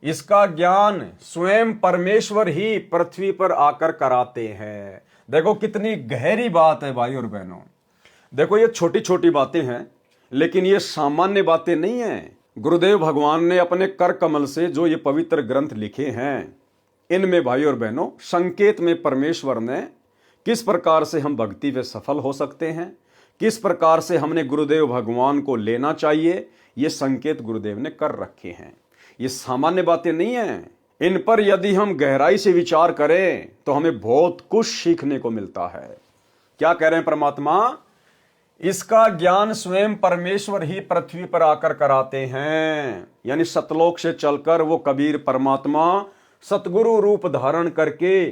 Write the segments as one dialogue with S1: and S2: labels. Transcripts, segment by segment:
S1: इसका ज्ञान स्वयं परमेश्वर ही पृथ्वी पर आकर कराते हैं। देखो कितनी गहरी बात है भाई और बहनों। देखो ये छोटी छोटी बातें हैं, लेकिन ये सामान्य बातें नहीं हैं। गुरुदेव भगवान ने अपने कर कमल से जो ये पवित्र ग्रंथ लिखे हैं, इनमें भाई और बहनों संकेत में परमेश्वर ने किस प्रकार से हम भक्ति में सफल हो सकते हैं, किस प्रकार से हमने गुरुदेव भगवान को लेना चाहिए, ये संकेत गुरुदेव ने कर रखे हैं। ये सामान्य बातें नहीं हैं। इन पर यदि हम गहराई से विचार करें तो हमें बहुत कुछ सीखने को मिलता है। क्या कह रहे हैं परमात्मा? इसका ज्ञान स्वयं परमेश्वर ही पृथ्वी पर आकर कराते हैं। यानी सतलोक से चलकर वो कबीर परमात्मा सतगुरु रूप धारण करके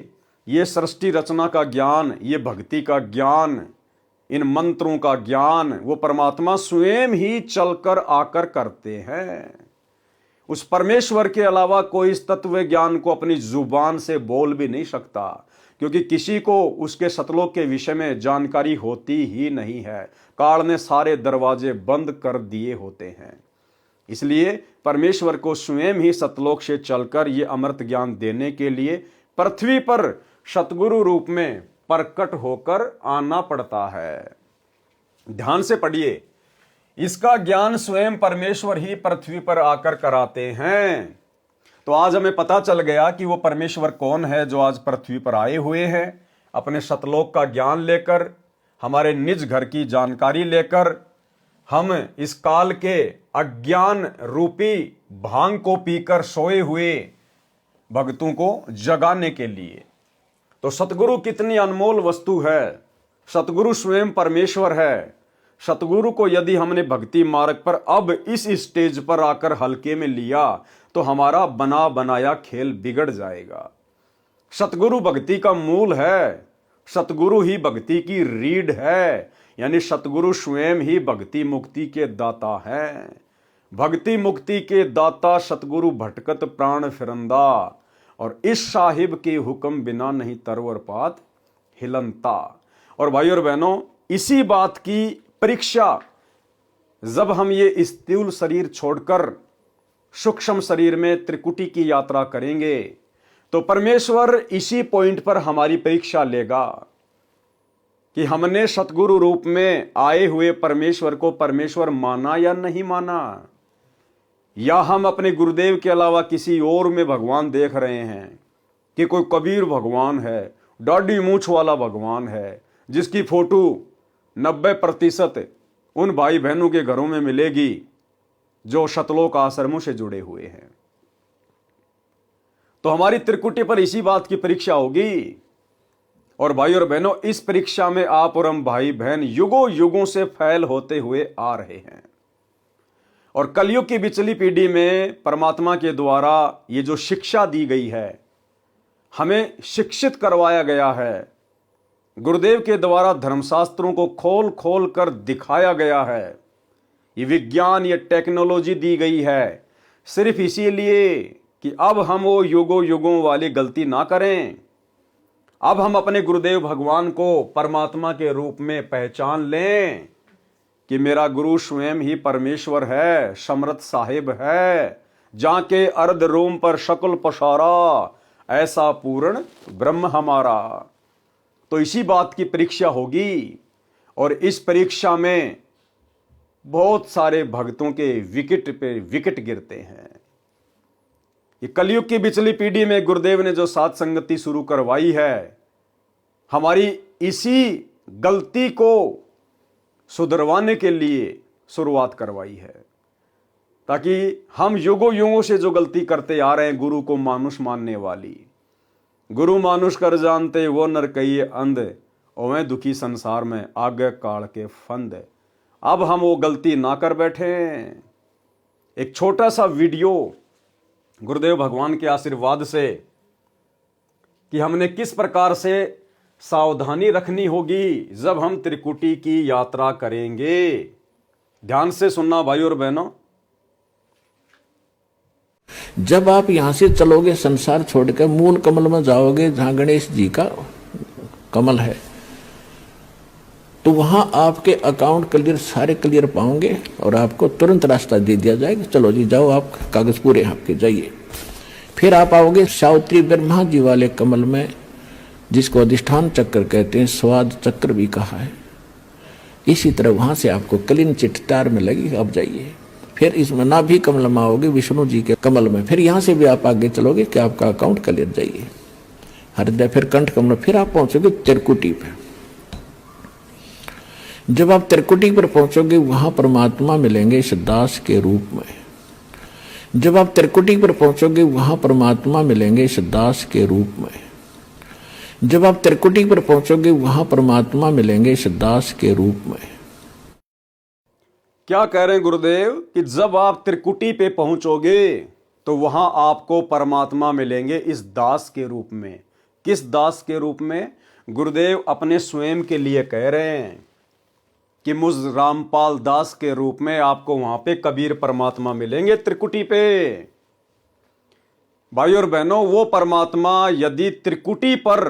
S1: ये सृष्टि रचना का ज्ञान, ये भक्ति का ज्ञान, इन मंत्रों का ज्ञान वो परमात्मा स्वयं ही चलकर आकर करते हैं। उस परमेश्वर के अलावा कोई इस तत्व ज्ञान को अपनी जुबान से बोल भी नहीं सकता, क्योंकि किसी को उसके सतलोक के विषय में जानकारी होती ही नहीं है। काल ने सारे दरवाजे बंद कर दिए होते हैं। इसलिए परमेश्वर को स्वयं ही सतलोक से चलकर ये अमृत ज्ञान देने के लिए पृथ्वी पर सतगुरु रूप में प्रकट होकर आना पड़ता है। ध्यान से पढ़िए, इसका ज्ञान स्वयं परमेश्वर ही पृथ्वी पर आकर कराते हैं। तो आज हमें पता चल गया कि वो परमेश्वर कौन है जो आज पृथ्वी पर आए हुए हैं, अपने सतलोक का ज्ञान लेकर, हमारे निज घर की जानकारी लेकर, हम इस काल के अज्ञान रूपी भांग को पीकर सोए हुए भक्तों को जगाने के लिए। तो सतगुरु कितनी अनमोल वस्तु है। सतगुरु स्वयं परमेश्वर है। सतगुरु को यदि हमने भक्ति मार्ग पर अब इस स्टेज पर आकर हल्के में लिया तो हमारा बना बनाया खेल बिगड़ जाएगा। सतगुरु भक्ति का मूल है। सतगुरु ही भक्ति की रीढ़ है। यानी सतगुरु स्वयं ही भक्ति मुक्ति के दाता है। भक्ति मुक्ति के दाता सतगुरु भटकत प्राण फिरंदा, और इस साहिब के हुक्म बिना नहीं तरवर पात हिलनता। और भाई और बहनों, इसी बात की परीक्षा जब हम ये स्थूल शरीर छोड़कर सूक्ष्म शरीर में त्रिकुटी की यात्रा करेंगे तो परमेश्वर इसी पॉइंट पर हमारी परीक्षा लेगा कि हमने सतगुरु रूप में आए हुए परमेश्वर को परमेश्वर माना या नहीं माना, या हम अपने गुरुदेव के अलावा किसी और में भगवान देख रहे हैं कि कोई कबीर भगवान है, दाढ़ी मूछ वाला भगवान है, जिसकी फोटो 90% उन भाई बहनों के घरों में मिलेगी जो सतलोक आश्रमों से जुड़े हुए हैं। तो हमारी त्रिकुटी पर इसी बात की परीक्षा होगी। और भाई और बहनों, इस परीक्षा में आप और हम भाई बहन युगों युगों से फैल होते हुए आ रहे हैं। और कलयुग की बिचली पीढ़ी में परमात्मा के द्वारा ये जो शिक्षा दी गई है, हमें शिक्षित करवाया गया है, गुरुदेव के द्वारा धर्मशास्त्रों को खोल खोल कर दिखाया गया है, ये विज्ञान, ये टेक्नोलॉजी दी गई है सिर्फ इसीलिए कि अब हम वो युगों युगों वाली गलती ना करें। अब हम अपने गुरुदेव भगवान को परमात्मा के रूप में पहचान लें कि मेरा गुरु स्वयं ही परमेश्वर है, समर्थ साहिब है, जाके अर्ध रोम पर शकुल पसारा, ऐसा पूर्ण ब्रह्म हमारा। तो इसी बात की परीक्षा होगी। और इस परीक्षा में बहुत सारे भक्तों के विकेट पे विकेट गिरते हैं। ये कलयुग की बिचली पीढ़ी में गुरुदेव ने जो साथ संगति शुरू करवाई है, हमारी इसी गलती को सुधरवाने के लिए शुरुआत करवाई है, ताकि हम युगों युगों से जो गलती करते आ रहे हैं, गुरु को मानुष मानने वाली, गुरु मानुष कर जानते वो नर कहिए अंध, ओवे दुखी संसार में आगे काल के फंद। अब हम वो गलती ना कर बैठे। एक छोटा सा वीडियो गुरुदेव भगवान के आशीर्वाद से कि हमने किस प्रकार से सावधानी रखनी होगी जब हम त्रिकुटी की यात्रा करेंगे। ध्यान से सुनना भाई और बहनों।
S2: जब आप यहां से चलोगे संसार छोड़कर मूल कमल में जाओगे जहां गणेश जी का कमल है, तो वहां आपके अकाउंट क्लियर, सारे क्लियर पाओगे और आपको तुरंत रास्ता दे दिया जाएगा। चलो जी जाओ, आप कागज पूरे आपके, जाइए। फिर आप आओगे सावित्री ब्रह्मा जी वाले कमल में, जिसको अधिष्ठान चक्र कहते हैं, स्वाद चक्र भी कहा है। इसी तरह वहां से आपको कलिन चिट्टार में लगी, अब जाइए। फिर इसमें नाभि कमल में आओगे विष्णु जी के कमल में, फिर यहां से भी आप आगे चलोगे कि आपका अकाउंट क्लियर, जाइए हृदय, फिर कंठ कमल, फिर आप पहुंचोगे त्रिकुटी पे। जब आप त्रिकुटी पर पहुंचोगे वहां परमात्मा मिलेंगे इस दास के रूप में। जब आप त्रिकुटी पर पहुंचोगे वहां परमात्मा मिलेंगे इस दास के रूप में। जब आप त्रिकुटी पर पहुंचोगे वहां परमात्मा मिलेंगे इस दास के रूप में।
S1: क्या कह रहे हैं गुरुदेव कि जब आप त्रिकुटी पे पहुंचोगे तो वहां आपको परमात्मा मिलेंगे इस दास के रूप में। किस दास के रूप में? गुरुदेव अपने स्वयं के लिए कह रहे हैं कि मुझ रामपाल दास के रूप में आपको वहां पे कबीर परमात्मा मिलेंगे त्रिकुटी पे। भाई और बहनों, वो परमात्मा यदि त्रिकुटी पर,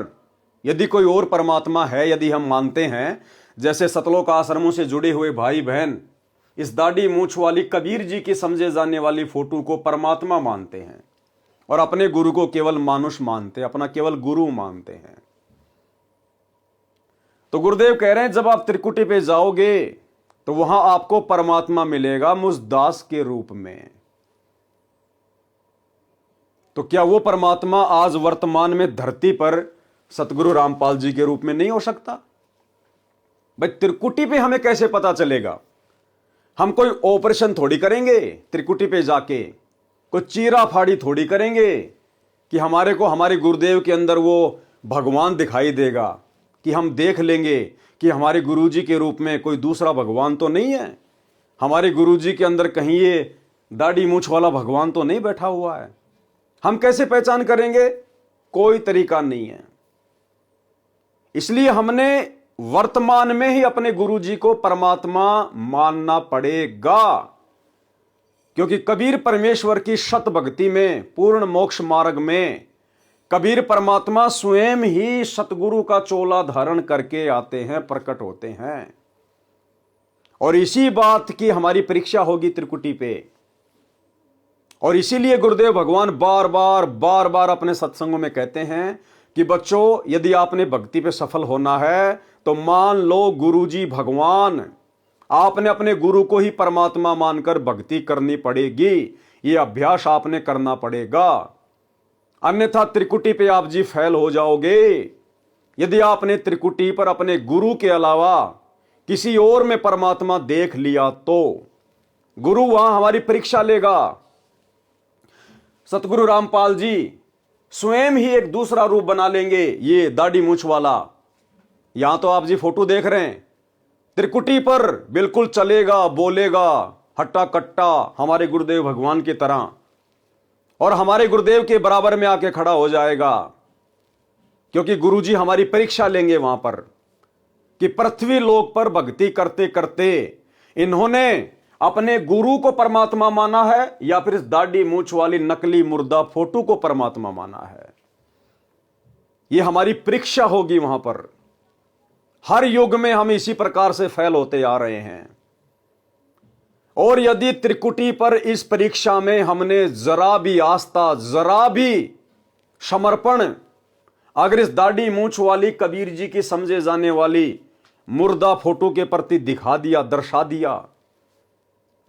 S1: यदि कोई और परमात्मा है, यदि हम मानते हैं, जैसे सतलोक आश्रमों से जुड़े हुए भाई बहन इस दाढ़ी मूछ वाली कबीर जी की समझे जाने वाली फोटो को परमात्मा मानते हैं और अपने गुरु को केवल मानुष मानते हैं, अपना केवल गुरु मानते हैं, तो गुरुदेव कह रहे हैं जब आप त्रिकुटी पे जाओगे तो वहां आपको परमात्मा मिलेगा मुझ दास के रूप में। तो क्या वो परमात्मा आज वर्तमान में धरती पर सतगुरु रामपाल जी के रूप में नहीं हो सकता? भाई त्रिकुटी पे हमें कैसे पता चलेगा? हम कोई ऑपरेशन थोड़ी करेंगे त्रिकुटी पे जाके, कोई चीरा फाड़ी थोड़ी करेंगे कि हमारे को हमारे गुरुदेव के अंदर वो भगवान दिखाई देगा, कि हम देख लेंगे कि हमारे गुरुजी के रूप में कोई दूसरा भगवान तो नहीं है, हमारे गुरुजी के अंदर कहीं ये दाढ़ी मूछ वाला भगवान तो नहीं बैठा हुआ है। हम कैसे पहचान करेंगे? कोई तरीका नहीं है। इसलिए हमने वर्तमान में ही अपने गुरुजी को परमात्मा मानना पड़ेगा, क्योंकि कबीर परमेश्वर की शत भक्ति में, पूर्ण मोक्ष मार्ग में कबीर परमात्मा स्वयं ही सतगुरु का चोला धारण करके आते हैं, प्रकट होते हैं। और इसी बात की हमारी परीक्षा होगी त्रिकुटी पे। और इसीलिए गुरुदेव भगवान बार बार अपने सत्संगों में कहते हैं कि बच्चों, यदि आपने भक्ति पे सफल होना है तो मान लो गुरुजी भगवान, आपने अपने गुरु को ही परमात्मा मानकर भक्ति करनी पड़ेगी। ये अभ्यास आपने करना पड़ेगा, अन्यथा त्रिकुटी पे आप जी फेल हो जाओगे। यदि आपने त्रिकुटी पर अपने गुरु के अलावा किसी और में परमात्मा देख लिया तो गुरु वहां हमारी परीक्षा लेगा। सतगुरु रामपाल जी स्वयं ही एक दूसरा रूप बना लेंगे, ये दाढ़ी मूछ वाला। यहां तो आप जी फोटो देख रहे हैं, त्रिकुटी पर बिल्कुल चलेगा, बोलेगा हट्टा कट्टा हमारे गुरुदेव भगवान की तरह, और हमारे गुरुदेव के बराबर में आके खड़ा हो जाएगा, क्योंकि गुरुजी हमारी परीक्षा लेंगे वहां पर कि पृथ्वी लोक पर भक्ति करते करते इन्होंने अपने गुरु को परमात्मा माना है या फिर इस दाढ़ी मूछ वाली नकली मुर्दा फोटो को परमात्मा माना है। यह हमारी परीक्षा होगी वहां पर। हर युग में हम इसी प्रकार से फेल होते आ रहे हैं। और यदि त्रिकुटी पर इस परीक्षा में हमने जरा भी आस्था, जरा भी समर्पण अगर इस दाढ़ी मूछ वाली कबीर जी की समझे जाने वाली मुर्दा फोटो के प्रति दिखा दिया, दर्शा दिया,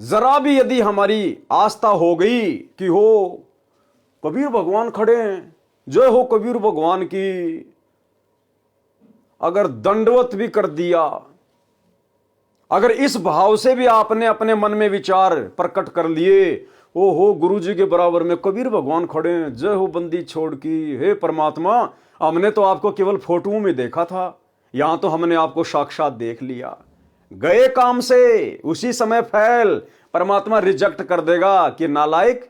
S1: जरा भी यदि हमारी आस्था हो गई कि हो कबीर भगवान खड़े हैं, जय हो कबीर भगवान की, अगर दंडवत भी कर दिया, अगर इस भाव से भी आपने अपने मन में विचार प्रकट कर लिए, ओ हो गुरुजी के बराबर में कबीर भगवान खड़े हैं, जय हो बंदी छोड़ की, हे परमात्मा हमने तो आपको केवल फोटो में देखा था, यहां तो हमने आपको साक्षात देख लिया, गए काम से, उसी समय फैल। परमात्मा रिजेक्ट कर देगा कि नालायक,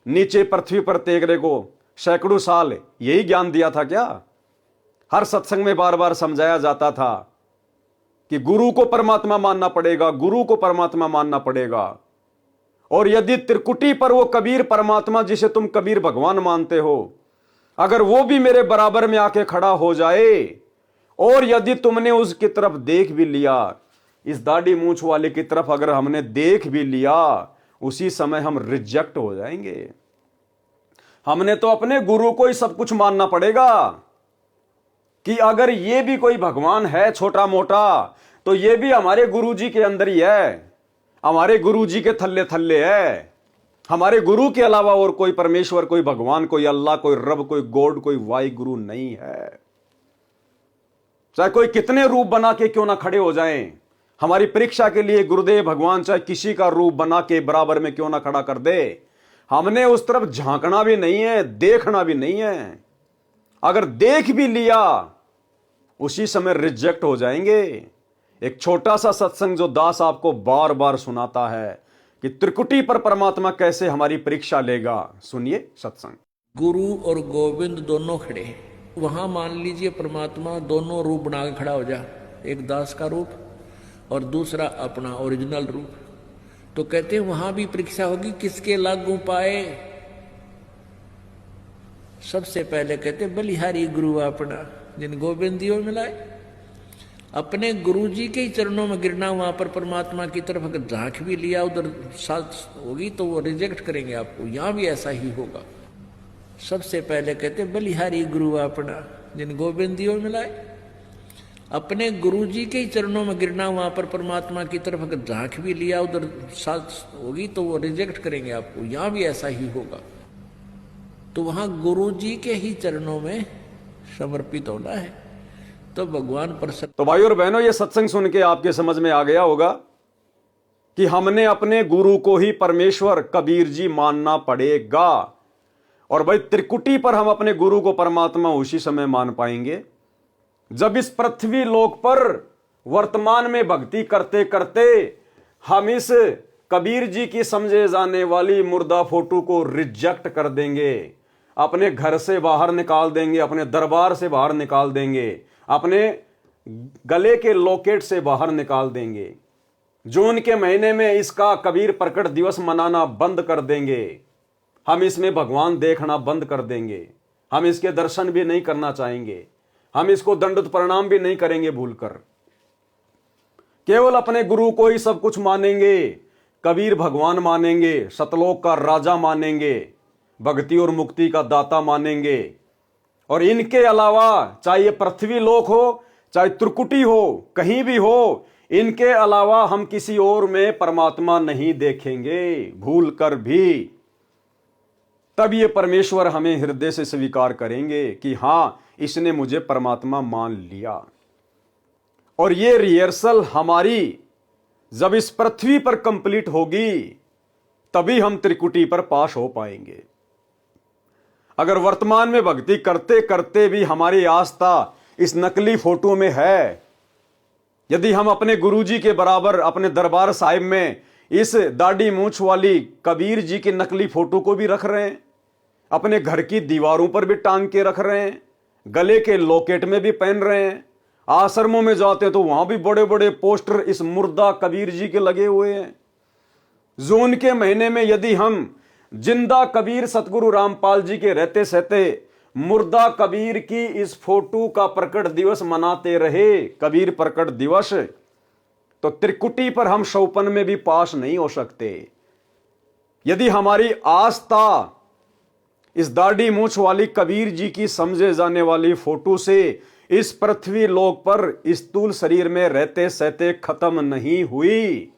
S1: नीचे पृथ्वी पर तेगरे को सैकड़ों साल यही ज्ञान दिया था क्या? हर सत्संग में बार बार समझाया जाता था कि गुरु को परमात्मा मानना पड़ेगा, गुरु को परमात्मा मानना पड़ेगा। और यदि त्रिकुटी पर वो कबीर परमात्मा जिसे तुम कबीर भगवान मानते हो, अगर वो भी मेरे बराबर में आके खड़ा हो जाए, और यदि तुमने उसकी तरफ देख भी लिया, इस दाढ़ी मूछ वाले की तरफ अगर हमने देख भी लिया, उसी समय हम रिजेक्ट हो जाएंगे। हमने तो अपने गुरु को ही सब कुछ मानना पड़ेगा कि अगर ये भी कोई भगवान है छोटा मोटा तो ये भी हमारे गुरु जी के अंदर ही है, हमारे गुरु जी के थल्ले थल्ले है। हमारे गुरु के अलावा और कोई परमेश्वर, कोई भगवान, कोई अल्लाह, कोई रब, कोई गॉड, कोई वाई गुरु नहीं है। चाहे कोई कितने रूप बना के क्यों ना खड़े हो जाएं, हमारी परीक्षा के लिए गुरुदेव भगवान चाहे किसी का रूप बना के बराबर में क्यों ना खड़ा कर दे, हमने उस तरफ झांकना भी नहीं है, देखना भी नहीं है। अगर देख भी लिया उसी समय रिजेक्ट हो जाएंगे। एक छोटा सा सत्संग जो दास आपको बार बार सुनाता है कि त्रिकुटी पर परमात्मा कैसे हमारी परीक्षा लेगा, सुनिए सत्संग।
S2: गुरु और गोविंद दोनों खड़े हैं, वहां मान लीजिए परमात्मा दोनों रूप बना के खड़ा हो जा, एक दास का रूप और दूसरा अपना ओरिजिनल रूप। तो कहते हैं वहां भी परीक्षा होगी, किसके लागू पाए। सबसे पहले कहते बलिहारी गुरु अपना, जिन गोविंदियों मिलाए। अपने गुरु जी के ही चरणों में गिरना, वहां पर परमात्मा की तरफ अगर झांक भी लिया उधर साथ होगी तो वो रिजेक्ट करेंगे आपको। यहां भी ऐसा ही होगा। सबसे पहले कहते बलिहारी गुरु अपना, जिन गोविंदियों मिलाए। अपने गुरु जी के ही चरणों में गिरना, वहां पर परमात्मा की तरफ अगर झांक भी लिया उधर साथ होगी तो वो रिजेक्ट करेंगे आपको। यहां भी ऐसा ही होगा। तो वहां गुरु जी के ही चरणों में समर्पित होना है तो भगवान प्रसन्न।
S1: तो भाई और बहनों, ये सत्संग सुन के आपके समझ में आ गया होगा कि हमने अपने गुरु को ही परमेश्वर कबीर जी मानना पड़ेगा। और भाई त्रिकुटी पर हम अपने गुरु को परमात्मा उसी समय मान पाएंगे जब इस पृथ्वी लोक पर वर्तमान में भक्ति करते करते हम इस कबीर जी की समझे जाने वाली मुर्दा फोटो को रिजेक्ट कर देंगे, अपने घर से बाहर निकाल देंगे, अपने दरबार से बाहर निकाल देंगे, अपने गले के लॉकेट से बाहर निकाल देंगे। जून के महीने में इसका कबीर प्रकट दिवस मनाना बंद कर देंगे। हम इसमें भगवान देखना बंद कर देंगे। हम इसके दर्शन भी नहीं करना चाहेंगे। हम इसको दंडवत प्रणाम भी नहीं करेंगे भूलकर। केवल अपने गुरु को ही सब कुछ मानेंगे, कबीर भगवान मानेंगे, सतलोक का राजा मानेंगे, भक्ति और मुक्ति का दाता मानेंगे। और इनके अलावा चाहे ये पृथ्वी लोक हो, चाहे त्रिकुटी हो, कहीं भी हो, इनके अलावा हम किसी और में परमात्मा नहीं देखेंगे भूल कर भी। तब ये परमेश्वर हमें हृदय से स्वीकार करेंगे कि हां, इसने मुझे परमात्मा मान लिया। और ये रिहर्सल हमारी जब इस पृथ्वी पर कंप्लीट होगी तभी हम त्रिकुटी पर पास हो पाएंगे। अगर वर्तमान में भक्ति करते करते भी हमारी आस्था इस नकली फोटो में है, यदि हम अपने गुरुजी के बराबर अपने दरबार साहिब में इस दाढ़ी मूंछ वाली कबीर जी की नकली फोटो को भी रख रहे हैं, अपने घर की दीवारों पर भी टांग के रख रहे हैं, गले के लॉकेट में भी पहन रहे हैं, आश्रमों में जाते हैं तो वहां भी बड़े बड़े पोस्टर इस मुर्दा कबीर जी के लगे हुए हैं। जून के महीने में यदि हम जिंदा कबीर सतगुरु रामपाल जी के रहते सहते मुर्दा कबीर की इस फोटो का प्रकट दिवस मनाते रहे, कबीर प्रकट दिवस, तो त्रिकुटी पर हम शौपन में भी पास नहीं हो सकते। यदि हमारी आस्था इस दाढ़ी मूंछ वाली कबीर जी की समझे जाने वाली फोटो से इस पृथ्वी लोक पर स्थूल शरीर में रहते सहते खत्म नहीं हुई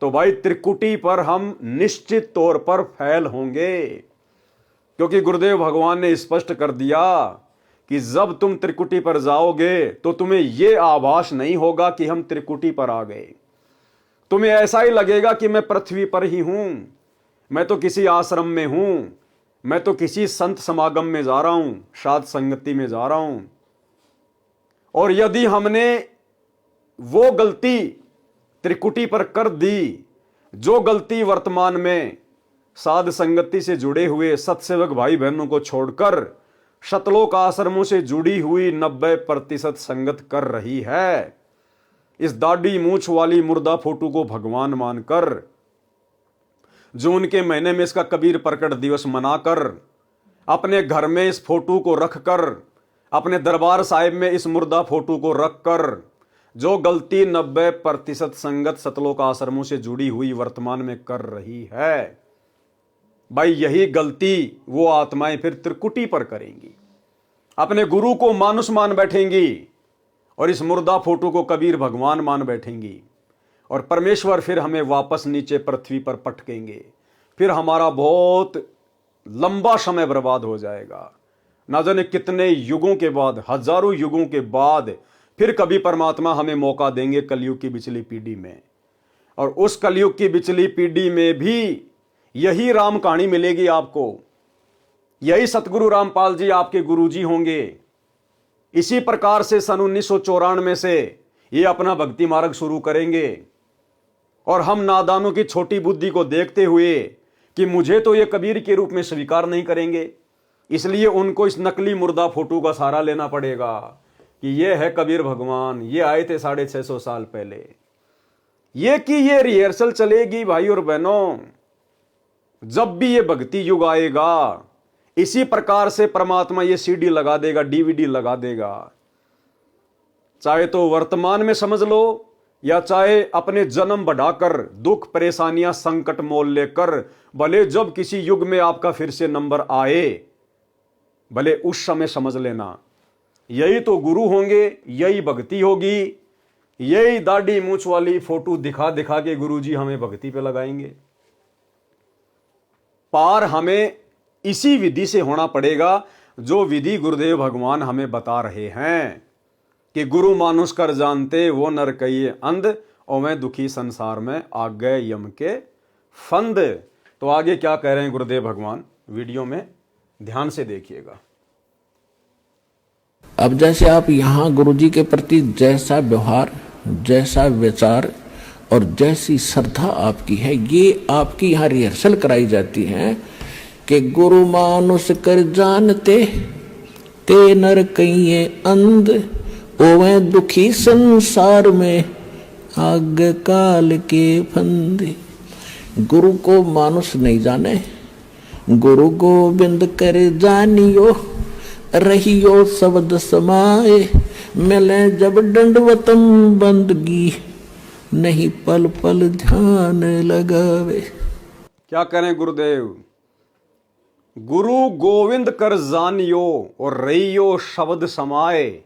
S1: तो भाई त्रिकुटी पर हम निश्चित तौर पर फेल होंगे। क्योंकि गुरुदेव भगवान ने स्पष्ट कर दिया कि जब तुम त्रिकुटी पर जाओगे तो तुम्हें यह आभास नहीं होगा कि हम त्रिकुटी पर आ गए। तुम्हें ऐसा ही लगेगा कि मैं पृथ्वी पर ही हूं, मैं तो किसी आश्रम में हूं, मैं तो किसी संत समागम में जा रहा हूं, साध संगति में जा रहा हूं। और यदि हमने वो गलती त्रिकुटी पर कर दी, जो गलती वर्तमान में साध संगति से जुड़े हुए सत्सेवक भाई बहनों को छोड़कर शतलोक आश्रमों से जुड़ी हुई 90% संगत कर रही है, इस दाढ़ी मूंछ वाली मुर्दा फोटो को भगवान मानकर, जून के महीने में इसका कबीर प्रकट दिवस मनाकर, अपने घर में इस फोटो को रखकर, अपने दरबार साहिब में इस मुर्दा फोटो को रखकर जो गलती 90% संगत सतलोक आश्रमों से जुड़ी हुई वर्तमान में कर रही है, भाई यही गलती वो आत्माएं फिर त्रिकुटी पर करेंगी, अपने गुरु को मानुष मान बैठेंगी और इस मुर्दा फोटो को कबीर भगवान मान बैठेंगी, और परमेश्वर फिर हमें वापस नीचे पृथ्वी पर पटकेंगे। फिर हमारा बहुत लंबा समय बर्बाद हो जाएगा। ना जाने कितने युगों के बाद, हजारों युगों के बाद फिर कभी परमात्मा हमें मौका देंगे कलयुग की बिचली पीढ़ी में, और उस कलयुग की बिचली पीढ़ी में भी यही राम कहानी मिलेगी आपको। यही सतगुरु रामपाल जी आपके गुरुजी होंगे। इसी प्रकार से सन 1994 से ये अपना भक्ति मार्ग शुरू करेंगे, और हम नादानों की छोटी बुद्धि को देखते हुए कि मुझे तो ये कबीर के रूप में स्वीकार नहीं करेंगे, इसलिए उनको इस नकली मुर्दा फोटो का सहारा लेना पड़ेगा कि ये है कबीर भगवान, ये आए थे 650 साल पहले। ये कि ये रिहर्सल चलेगी भाई और बहनों। जब भी ये भक्ति युग आएगा, इसी प्रकार से परमात्मा ये सीडी लगा देगा, डीवीडी लगा देगा। चाहे तो वर्तमान में समझ लो, या चाहे अपने जन्म बढ़ाकर, दुख परेशानियां संकट मोल लेकर, भले जब किसी युग में आपका फिर से नंबर आए, भले उस समय समझ लेना यही तो गुरु होंगे, यही भक्ति होगी, यही दाढ़ी मूंछ वाली फोटो दिखा दिखा के गुरुजी हमें भक्ति पे लगाएंगे। पार हमें इसी विधि से होना पड़ेगा जो विधि गुरुदेव भगवान हमें बता रहे हैं कि गुरु मानुष कर जानते वो नर कहिए अंध, और मैं दुखी संसार में आ गए यम के फंद। तो आगे क्या कह रहे हैं गुरुदेव भगवान, वीडियो में ध्यान से देखिएगा।
S2: अब जैसे आप यहाँ गुरुजी के प्रति जैसा व्यवहार, जैसा विचार और जैसी श्रद्धा आपकी है, ये आपकी यहाँ रिहर्सल कराई जाती है कि गुरु मानुष कर जानते ते नर कहिए अंध, ओवे दुखी संसार में आग काल के फंदे। गुरु को मानुष नहीं जाने, गुरु गोविंद कर जानियो, रहियो शब्द समाए, मिले जब दंडवतम बंदगी, नहीं पल पल ध्यान लगावे।
S1: क्या करें गुरुदेव, गुरु गोविंद कर जानियो और रहियो शब्द समाए,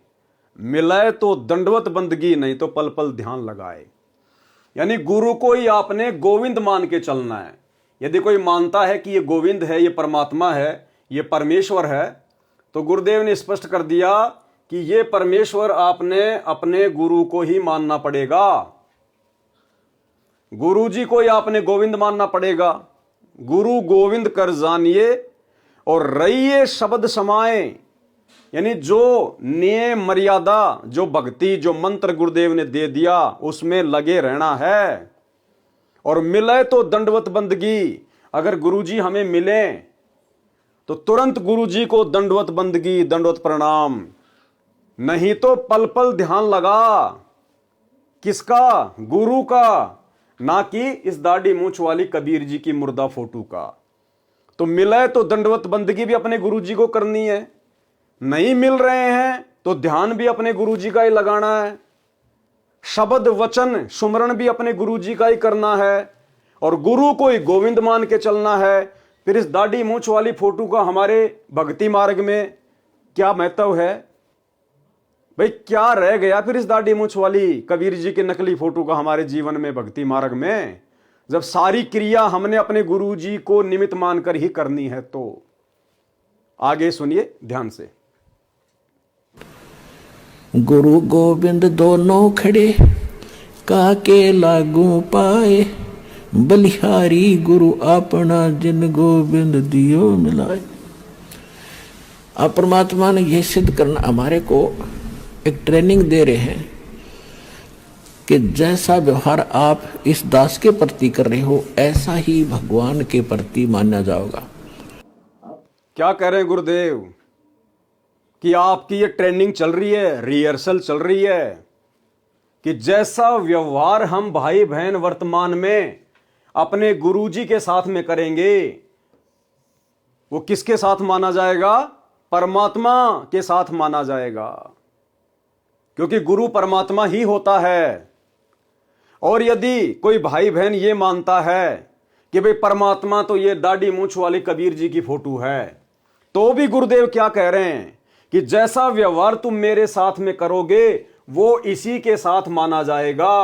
S1: मिले तो दंडवत बंदगी, नहीं तो पल पल ध्यान लगाए। यानी गुरु को ही आपने गोविंद मान के चलना है। यदि कोई मानता है कि ये गोविंद है, ये परमात्मा है, ये परमेश्वर है, तो गुरुदेव ने स्पष्ट कर दिया कि ये परमेश्वर आपने अपने गुरु को ही मानना पड़ेगा। गुरु जी को ही आपने गोविंद मानना पड़ेगा। गुरु गोविंद कर जानिए और रहिए शब्द समाए, यानी जो नियम मर्यादा, जो भक्ति, जो मंत्र गुरुदेव ने दे दिया उसमें लगे रहना है। और मिले तो दंडवत बंदगी, अगर गुरुजी हमें मिले तो तुरंत गुरुजी को दंडवत बंदगी, दंडवत प्रणाम, नहीं तो पल पल ध्यान लगा। किसका? गुरु का, ना कि इस दाढ़ी मूंछ वाली कबीर जी की मुर्दा फोटो का। तो मिले तो दंडवत बंदगी भी अपने गुरुजी को करनी है, नहीं मिल रहे हैं तो ध्यान भी अपने गुरुजी का ही लगाना है, शब्द वचन सुमरण भी अपने गुरुजी का ही करना है, और गुरु को ही गोविंद मान के चलना है। फिर इस दाढ़ी मूंछ वाली फोटो का हमारे भक्ति मार्ग में क्या महत्व है भाई? क्या रह गया फिर इस दाढ़ी मूंछ वाली कबीर जी की नकली फोटो का हमारे जीवन में, भक्ति मार्ग में, जब सारी क्रिया हमने अपने गुरुजी को निमित्त मानकर ही करनी है। तो आगे सुनिए ध्यान से।
S2: गुरु गोविंद दोनों खड़े काके लागू पाए, बलिहारी गुरु अपना जिन गोविंद दियो मिलाए। अब परमात्मा ने यह सिद्ध करना, हमारे को एक ट्रेनिंग दे रहे हैं कि जैसा व्यवहार आप इस दास के प्रति कर रहे हो, ऐसा ही भगवान के प्रति माना जाएगा।
S1: क्या कह रहे हैं गुरुदेव कि आपकी ये ट्रेनिंग चल रही है, रिहर्सल चल रही है कि जैसा व्यवहार हम भाई बहन वर्तमान में अपने गुरुजी के साथ में करेंगे, वो किसके साथ माना जाएगा? परमात्मा के साथ माना जाएगा, क्योंकि गुरु परमात्मा ही होता है। और यदि कोई भाई बहन ये मानता है कि भाई परमात्मा तो ये दाढ़ी मूंछ वाली कबीर जी की फोटो है, तो भी गुरुदेव क्या कह रहे हैं कि जैसा व्यवहार तुम मेरे साथ में करोगे वो इसी के साथ माना जाएगा।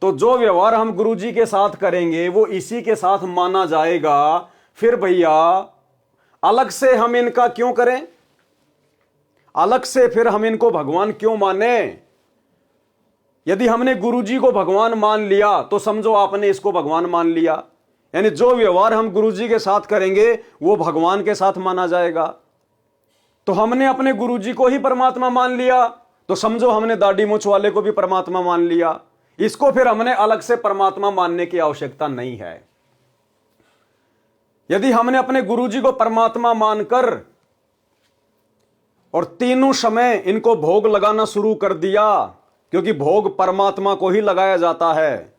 S1: तो जो व्यवहार हम गुरु जी के साथ करेंगे वो इसी के साथ माना जाएगा। फिर भैया अलग से हम इनका क्यों करें, अलग से फिर हम इनको भगवान क्यों माने? यदि हमने गुरु जी को भगवान मान लिया तो समझो आपने इसको भगवान मान लिया, यानी जो व्यवहार हम गुरु जी के साथ करेंगे वो भगवान के साथ माना जाएगा। तो हमने अपने गुरु जी को ही परमात्मा मान लिया तो समझो हमने दाढ़ी मूंछ वाले को भी परमात्मा मान लिया। इसको फिर हमने अलग से परमात्मा मानने की आवश्यकता नहीं है। यदि हमने अपने गुरु जी को परमात्मा मानकर और तीनों समय इनको भोग लगाना शुरू कर दिया, क्योंकि भोग परमात्मा को ही लगाया जाता है।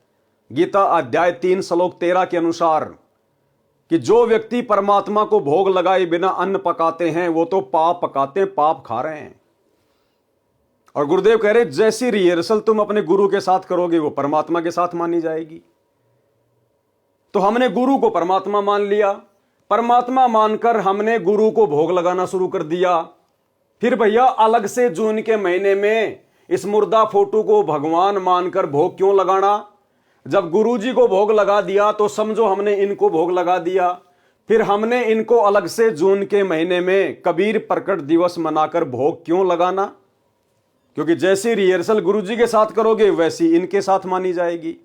S1: गीता अध्याय 3 श्लोक 13 के अनुसार कि जो व्यक्ति परमात्मा को भोग लगाए बिना अन्न पकाते हैं वो तो पाप पकाते हैं, पाप खा रहे हैं। और गुरुदेव कह रहे जैसी रिहर्सल तुम अपने गुरु के साथ करोगे वो परमात्मा के साथ मानी जाएगी। तो हमने गुरु को परमात्मा मान लिया, परमात्मा मानकर हमने गुरु को भोग लगाना शुरू कर दिया। फिर भैया अलग से जून के महीने में इस मुर्दा फोटो को भगवान मानकर भोग क्यों लगाना? जब गुरु जी को भोग लगा दिया तो समझो हमने इनको भोग लगा दिया। फिर हमने इनको अलग से जून के महीने में कबीर प्रकट दिवस मनाकर भोग क्यों लगाना? क्योंकि जैसी रिहर्सल गुरु जी के साथ करोगे वैसी इनके साथ मानी जाएगी।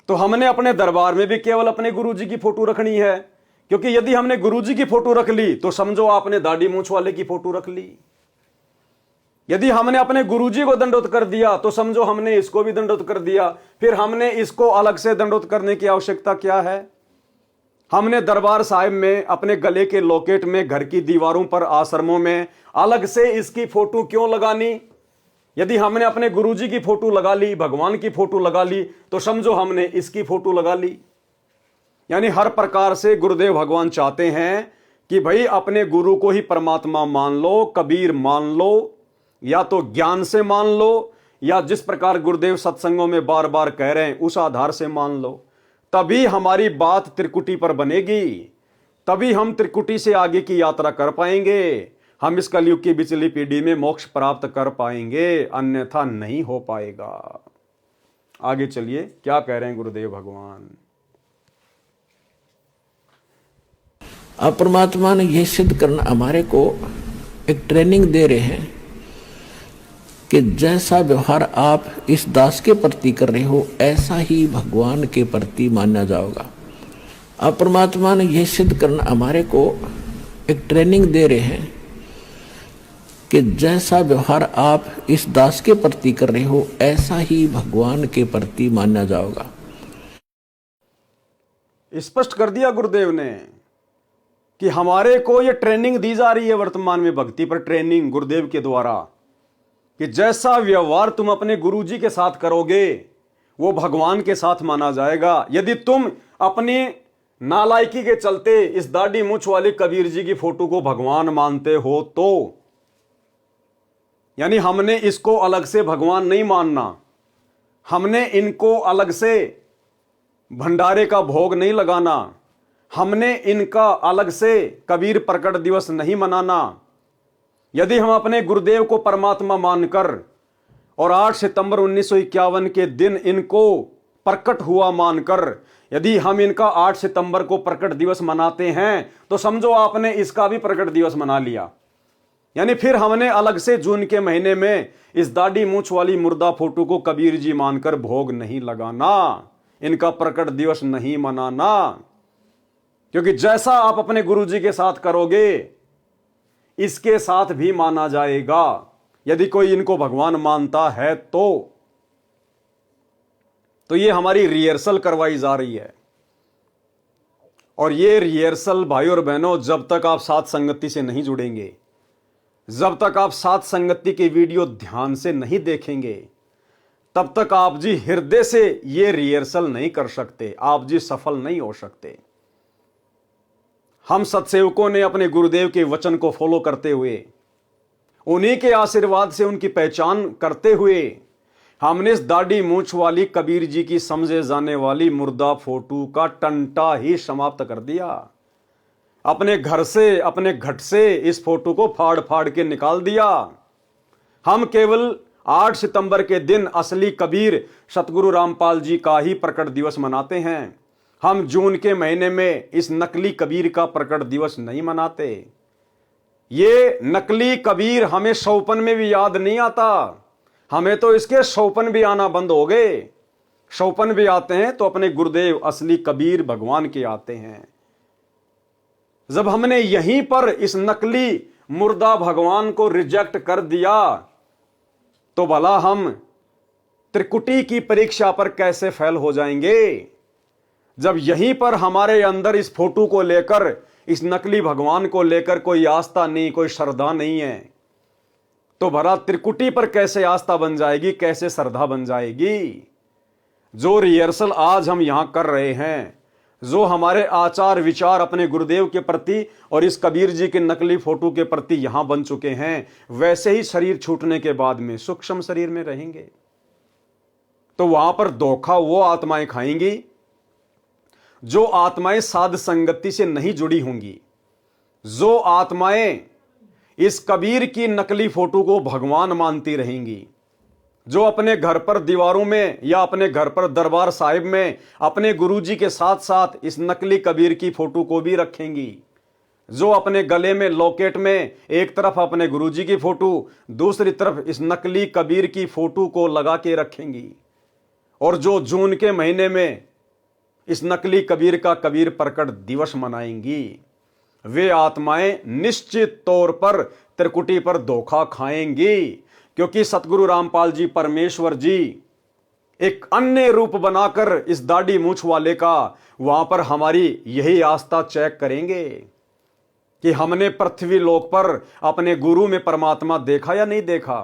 S1: तो हमने अपने दरबार में भी केवल अपने गुरु जी की फोटो रखनी है, क्योंकि यदि हमने गुरु जी की फोटो रख ली तो समझो आपने दाढ़ी मूंछ वाले की फोटो रख ली। यदि हमने अपने गुरु जी को दंडोत कर दिया तो समझो हमने इसको भी दंडोत कर दिया। फिर हमने इसको अलग से दंडोत करने की आवश्यकता क्या है? हमने दरबार साहिब में अपने गले के लॉकेट में, घर की दीवारों पर, आश्रमों में अलग से इसकी फोटो क्यों लगानी? यदि हमने अपने गुरुजी की फोटो लगा ली, भगवान की फोटो लगा ली, तो समझो हमने इसकी फोटो लगा ली। यानी हर प्रकार से गुरुदेव भगवान चाहते हैं कि भाई अपने गुरु को ही परमात्मा मान लो, कबीर मान लो, या तो ज्ञान से मान लो, या जिस प्रकार गुरुदेव सत्संगों में बार बार कह रहे हैं उस आधार से मान लो। तभी हमारी बात त्रिकुटी पर बनेगी, तभी हम त्रिकुटी से आगे की यात्रा कर पाएंगे, हम इस कलयुग की बिचली पीढ़ी में मोक्ष प्राप्त कर पाएंगे, अन्यथा नहीं हो पाएगा। आगे चलिए क्या कह रहे हैं गुरुदेव भगवान।
S2: अब परमात्मा ने यह सिद्ध करना हमारे को एक ट्रेनिंग दे रहे हैं कि जैसा व्यवहार आप इस दास के प्रति कर रहे हो ऐसा ही भगवान के प्रति माना जाएगा। अब परमात्मा ने यह सिद्ध करना हमारे को एक ट्रेनिंग दे रहे हैं कि जैसा व्यवहार आप इस दास के प्रति कर रहे हो ऐसा ही भगवान के प्रति माना जाएगा।
S1: स्पष्ट कर दिया गुरुदेव ने कि हमारे को यह ट्रेनिंग दी जा रही है वर्तमान में, भक्ति पर ट्रेनिंग गुरुदेव के द्वारा, कि जैसा व्यवहार तुम अपने गुरुजी के साथ करोगे वो भगवान के साथ माना जाएगा। यदि तुम अपनी नालायकी के चलते इस दाढ़ी मूंछ वाले कबीर जी की फोटो को भगवान मानते हो तो, यानी हमने इसको अलग से भगवान नहीं मानना, हमने इनको अलग से भंडारे का भोग नहीं लगाना, हमने इनका अलग से कबीर प्रकट दिवस नहीं मनाना। यदि हम अपने गुरुदेव को परमात्मा मानकर और 8 सितंबर 1951 के दिन इनको प्रकट हुआ मानकर यदि हम इनका 8 सितंबर को प्रकट दिवस मनाते हैं तो समझो आपने इसका भी प्रकट दिवस मना लिया। यानी फिर हमने अलग से जून के महीने में इस दाढ़ी मूंछ वाली मुर्दा फोटो को कबीर जी मानकर भोग नहीं लगाना, इनका प्रकट दिवस नहीं मनाना, क्योंकि जैसा आप अपने गुरु जी के साथ करोगे इसके साथ भी माना जाएगा। यदि कोई इनको भगवान मानता है तो ये हमारी रिहर्सल करवाई जा रही है। और ये रिहर्सल भाई और बहनों जब तक आप साथ संगति से नहीं जुड़ेंगे, जब तक आप साथ संगति के वीडियो ध्यान से नहीं देखेंगे, तब तक आप जी हृदय से ये रिहर्सल नहीं कर सकते, आप जी सफल नहीं हो सकते। हम सत्सेवकों ने अपने गुरुदेव के वचन को फॉलो करते हुए, उन्हीं के आशीर्वाद से उनकी पहचान करते हुए हमने इस दाढ़ी मूंछ वाली कबीर जी की समझे जाने वाली मुर्दा फोटो का टंटा ही समाप्त कर दिया। अपने घर से, अपने घट से इस फोटो को फाड़ फाड़ के निकाल दिया। हम केवल 8 सितंबर के दिन असली कबीर सतगुरु रामपाल जी का ही प्रकट दिवस मनाते हैं। हम जून के महीने में इस नकली कबीर का प्रकट दिवस नहीं मनाते। ये नकली कबीर हमें सौपन में भी याद नहीं आता। हमें तो इसके सौपन भी आना बंद हो गए। सौपन भी आते हैं तो अपने गुरुदेव असली कबीर भगवान के आते हैं। जब हमने यहीं पर इस नकली मुर्दा भगवान को रिजेक्ट कर दिया तो भला हम त्रिकुटी की परीक्षा पर कैसे फेल हो जाएंगे? जब यहीं पर हमारे अंदर इस फोटो को लेकर, इस नकली भगवान को लेकर कोई आस्था नहीं, कोई श्रद्धा नहीं है, तो भला त्रिकुटी पर कैसे आस्था बन जाएगी, कैसे श्रद्धा बन जाएगी? जो रिहर्सल आज हम यहां कर रहे हैं, जो हमारे आचार विचार अपने गुरुदेव के प्रति और इस कबीर जी के नकली फोटो के प्रति यहां बन चुके हैं, वैसे ही शरीर छूटने के बाद में सूक्ष्म शरीर में रहेंगे तो वहां पर धोखा वो आत्माएं खाएंगी जो आत्माएं साध संगति से नहीं जुड़ी होंगी, जो आत्माएं इस कबीर की नकली फोटो को भगवान मानती रहेंगी, जो अपने घर पर दीवारों में या अपने घर पर दरबार साहिब में अपने गुरुजी के साथ साथ इस नकली कबीर की फोटो को भी रखेंगी, जो अपने गले में लॉकेट में एक तरफ अपने गुरुजी की फोटो, दूसरी तरफ इस नकली कबीर की फोटो को लगा के रखेंगी, और जो जून के महीने में इस नकली कबीर का कबीर प्रकट दिवस मनाएंगी, वे आत्माएं निश्चित तौर पर त्रिकुटी पर धोखा खाएंगी। क्योंकि सतगुरु रामपाल जी परमेश्वर जी एक अन्य रूप बनाकर इस दाढ़ी मूछ वाले का वहां पर हमारी यही आस्था चेक करेंगे कि हमने पृथ्वी लोक पर अपने गुरु में परमात्मा देखा या नहीं देखा,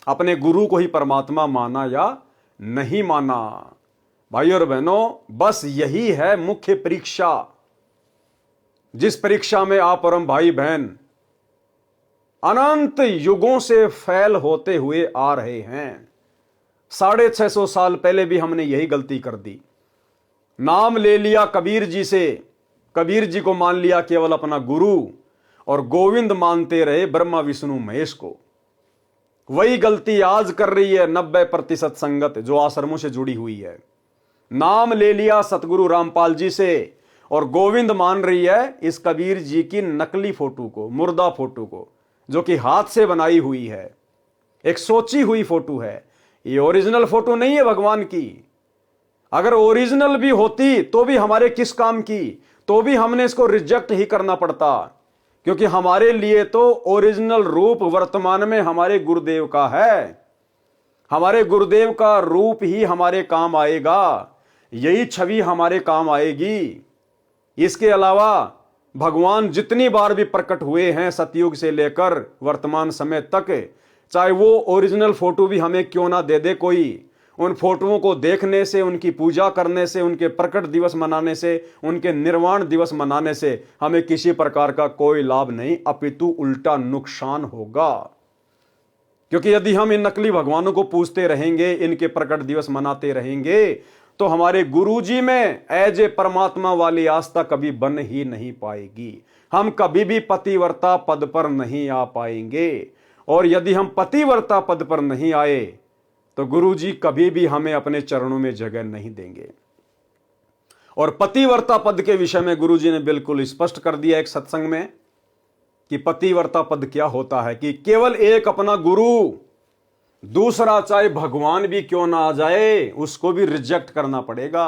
S1: अपने गुरु को ही परमात्मा माना या नहीं माना। भाई और बहनों, बस यही है मुख्य परीक्षा, जिस परीक्षा में आप और हम भाई बहन अनंत युगों से फेल होते हुए आ रहे हैं। 650 साल पहले भी हमने यही गलती कर दी। नाम ले लिया कबीर जी से, कबीर जी को मान लिया केवल अपना गुरु, और गोविंद मानते रहे ब्रह्मा विष्णु महेश को। वही गलती आज कर रही है 90% संगत जो आश्रमों से जुड़ी हुई है। नाम ले लिया सतगुरु रामपाल जी से और गोविंद मान रही है इस कबीर जी की नकली फोटो को, मुर्दा फोटो को, जो कि हाथ से बनाई हुई है, एक सोची हुई फोटो है। ये ओरिजिनल फोटो नहीं है भगवान की। अगर ओरिजिनल भी होती तो भी हमारे किस काम की, तो भी हमने इसको रिजेक्ट ही करना पड़ता, क्योंकि हमारे लिए तो ओरिजिनल रूप वर्तमान में हमारे गुरुदेव का है। हमारे गुरुदेव का रूप ही हमारे काम आएगा, यही छवि हमारे काम आएगी। इसके अलावा भगवान जितनी बार भी प्रकट हुए हैं सतयुग से लेकर वर्तमान समय तक, चाहे वो ओरिजिनल फोटो भी हमें क्यों ना दे दे कोई, उन फोटोओं को देखने से, उनकी पूजा करने से, उनके प्रकट दिवस मनाने से, उनके निर्वाण दिवस मनाने से हमें किसी प्रकार का कोई लाभ नहीं, अपितु उल्टा नुकसान होगा। क्योंकि यदि हम इन नकली भगवानों को पूजते रहेंगे, इनके प्रकट दिवस मनाते रहेंगे, तो हमारे गुरुजी में एज ए परमात्मा वाली आस्था कभी बन ही नहीं पाएगी। हम कभी भी पतिव्रता पद पर नहीं आ पाएंगे, और यदि हम पतिव्रता पद पर नहीं आए तो गुरुजी कभी भी हमें अपने चरणों में जगह नहीं देंगे। और पतिव्रता पद के विषय में गुरुजी ने बिल्कुल स्पष्ट कर दिया एक सत्संग में कि पतिव्रता पद क्या होता है, कि केवल एक अपना गुरु, दूसरा चाहे भगवान भी क्यों ना आ जाए उसको भी रिजेक्ट करना पड़ेगा।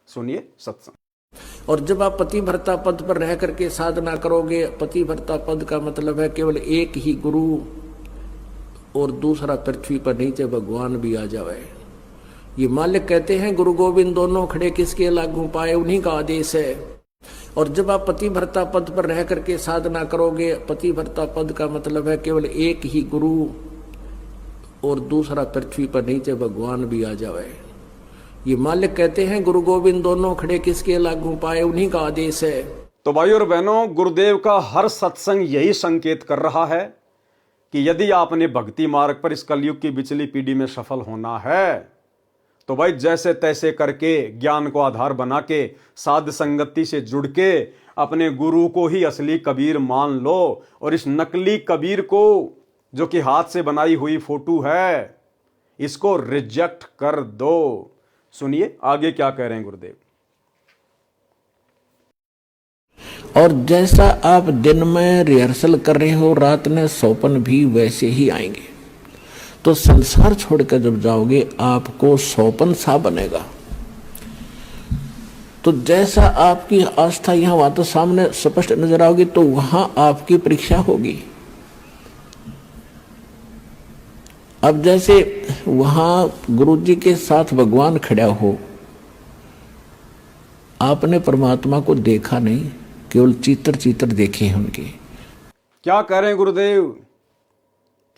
S1: सुनिए सत्संग।
S2: और जब आप पतिव्रता पद पर रह करके साधना करोगे, पतिव्रता पद का मतलब है केवल एक ही गुरु और दूसरा पृथ्वी पर नीचे भगवान भी आ जाए। ये मालिक कहते हैं गुरु गोविंद दोनों खड़े किसके लागू पाए, उन्हीं का आदेश है। और जब आप पतिव्रता पद पर रह करके साधना करोगे, पतिव्रता पद का मतलब है केवल एक ही गुरु और दूसरा पृथ्वी पर नीचे भगवान भी आ जाए। ये मालिक कहते हैं गुरु गोविंद दोनों खड़े किसके लागू पाए, उन्हीं का आदेश है।
S1: तो भाई और बहनों, गुरुदेव का हर सत्संग यही संकेत कर रहा है कि यदि आपने भक्ति मार्ग पर इस कलयुग की बिचली पीढ़ी में सफल होना है तो भाई जैसे तैसे करके ज्ञान को आधार बना के साध संगति से जुड़ के अपने गुरु को ही असली कबीर मान लो और इस नकली कबीर को जो कि हाथ से बनाई हुई फोटो है इसको रिजेक्ट कर दो। सुनिए आगे क्या कह रहे हैं गुरुदेव।
S2: और जैसा आप दिन में रिहर्सल कर रहे हो रात में सौपन भी वैसे ही आएंगे। तो संसार छोड़कर जब जाओगे आपको सौपन सा बनेगा। तो जैसा आपकी आस्था यहां वहां तो सामने स्पष्ट नजर आओगी तो वहां आपकी परीक्षा होगी। अब जैसे वहां गुरु जी के साथ भगवान खड़ा हो, आपने परमात्मा को देखा नहीं, केवल चित्र देखे हैं उनके।
S1: क्या कह रहे हैं गुरुदेव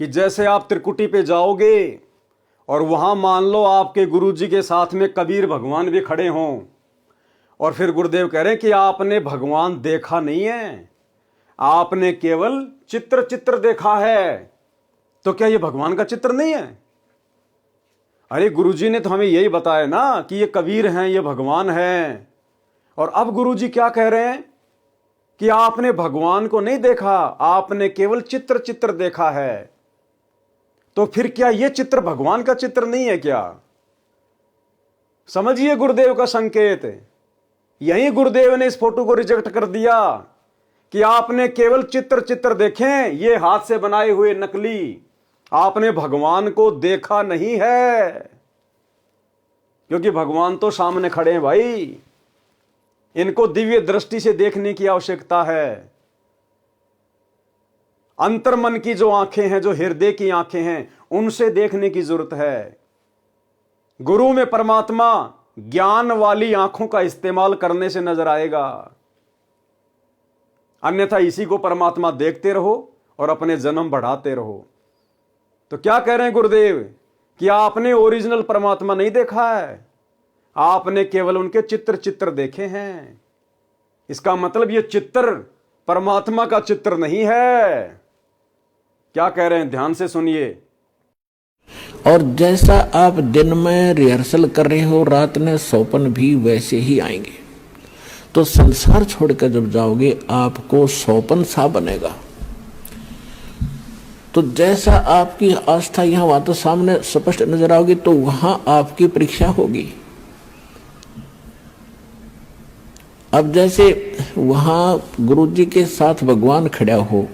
S1: कि जैसे आप त्रिकुटी पे जाओगे और वहां मान लो आपके गुरु जी के साथ में कबीर भगवान भी खड़े हों और फिर गुरुदेव कह रहे हैं कि आपने भगवान देखा नहीं है, आपने केवल चित्र देखा है। तो क्या ये भगवान का चित्र नहीं है? अरे गुरुजी ने तो हमें यही बताया ना कि ये कबीर हैं, ये भगवान हैं। और अब गुरुजी क्या कह रहे हैं कि आपने भगवान को नहीं देखा, आपने केवल चित्र देखा है। तो फिर क्या ये चित्र भगवान का चित्र नहीं है क्या? समझिए गुरुदेव का संकेत। यही गुरुदेव ने इस फोटो को रिजेक्ट कर दिया कि आपने केवल चित्र देखें, ये हाथ से बनाए हुए नकली, आपने भगवान को देखा नहीं है। क्योंकि भगवान तो सामने खड़े हैं भाई, इनको दिव्य दृष्टि से देखने की आवश्यकता है। अंतर्मन की जो आंखें हैं, जो हृदय की आंखें हैं, उनसे देखने की जरूरत है। गुरु में परमात्मा ज्ञान वाली आंखों का इस्तेमाल करने से नजर आएगा, अन्यथा इसी को परमात्मा देखते रहो और अपने जन्म बढ़ाते रहो। तो क्या कह रहे हैं गुरुदेव कि आपने ओरिजिनल परमात्मा नहीं देखा है, आपने केवल उनके चित्र देखे हैं। इसका मतलब ये चित्र परमात्मा का चित्र नहीं है। क्या कह रहे हैं, ध्यान से सुनिए।
S2: और जैसा आप दिन में रिहर्सल कर रहे हो रात में सौपन भी वैसे ही आएंगे। तो संसार छोड़कर जब जाओगे आपको सौपन सा बनेगा। तो जैसा आपकी आस्था यहां वहां तो सामने स्पष्ट नजर आओगी तो वहां आपकी परीक्षा होगी। अब जैसे वहां गुरु जी के साथ भगवान खड़ा हो,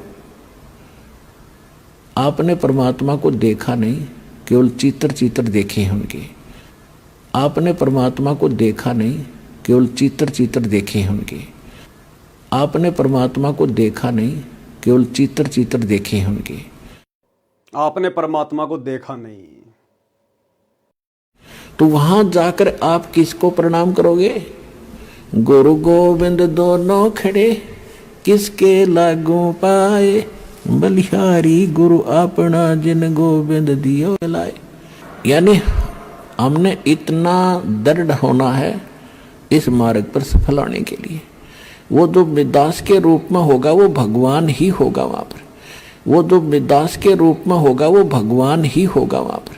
S2: आपने परमात्मा को देखा नहीं, केवल चित्र देखे हैं उनके। आपने परमात्मा को देखा नहीं, केवल चित्र देखे हैं उनके। आपने परमात्मा को देखा नहीं, केवल चित्र देखे हैं उनके।
S1: आपने परमात्मा को देखा नहीं।
S2: तो वहां जाकर आप किसको प्रणाम करोगे? गुरु गोविंद दोनों खड़े किसके लागू पाए, बलिहारी गुरु अपना जिन गोविंद दियो लाए। यानी हमने इतना दृढ़ होना है इस मार्ग पर सफल होने के लिए। वो जो दास के रूप में होगा वो भगवान ही होगा वहां पर। वो जो दास के रूप में होगा वो भगवान ही होगा वहां पर।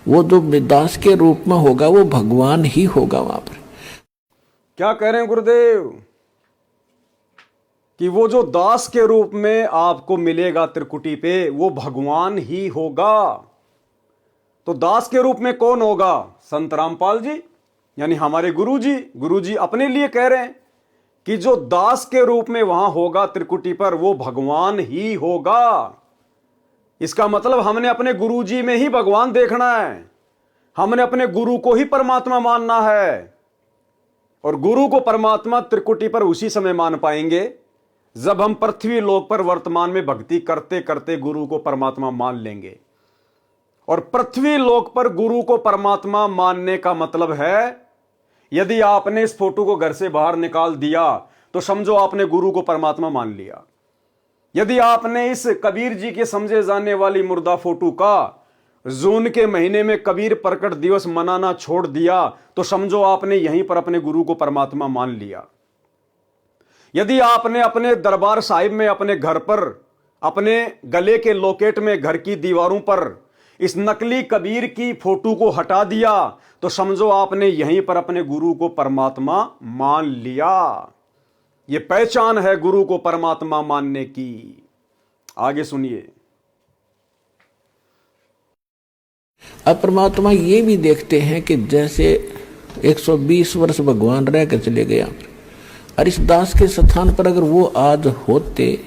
S2: वो जो दास के रूप में होगा वो भगवान ही होगा वहां पर।
S1: क्या कह रहे हैं गुरुदेव कि वो जो दास के रूप में आपको मिलेगा त्रिकुटी पे वो भगवान ही होगा। तो दास के रूप में कौन होगा? संत रामपाल जी, यानी हमारे गुरुजी। गुरुजी अपने लिए कह रहे हैं कि जो दास के रूप में वहां होगा त्रिकुटी पर वो भगवान ही होगा। इसका मतलब हमने अपने गुरुजी में ही भगवान देखना है, हमने अपने गुरु को ही परमात्मा मानना है। और गुरु को परमात्मा त्रिकुटी पर उसी समय मान पाएंगे जब हम पृथ्वी लोक पर वर्तमान में भक्ति करते करते गुरु को परमात्मा मान लेंगे। और पृथ्वी लोक पर गुरु को परमात्मा मानने का मतलब है, यदि आपने इस फोटो को घर से बाहर निकाल दिया तो समझो आपने गुरु को परमात्मा मान लिया। यदि आपने इस कबीर जी के समझे जाने वाली मुर्दा फोटो का जून के महीने में कबीर प्रकट दिवस मनाना छोड़ दिया तो समझो आपने यहीं पर अपने गुरु को परमात्मा मान लिया। यदि आपने अपने दरबार साहिब में अपने घर पर अपने गले के लॉकेट में घर की दीवारों पर इस नकली कबीर की फोटो को हटा दिया तो समझो आपने यहीं पर अपने गुरु को परमात्मा मान लिया। ये पहचान है गुरु को परमात्मा मानने की। आगे सुनिए।
S2: अब परमात्मा ये भी देखते हैं कि जैसे 120 वर्ष भगवान रह कर चले गया और इस दास के स्थान पर अगर वो आज होते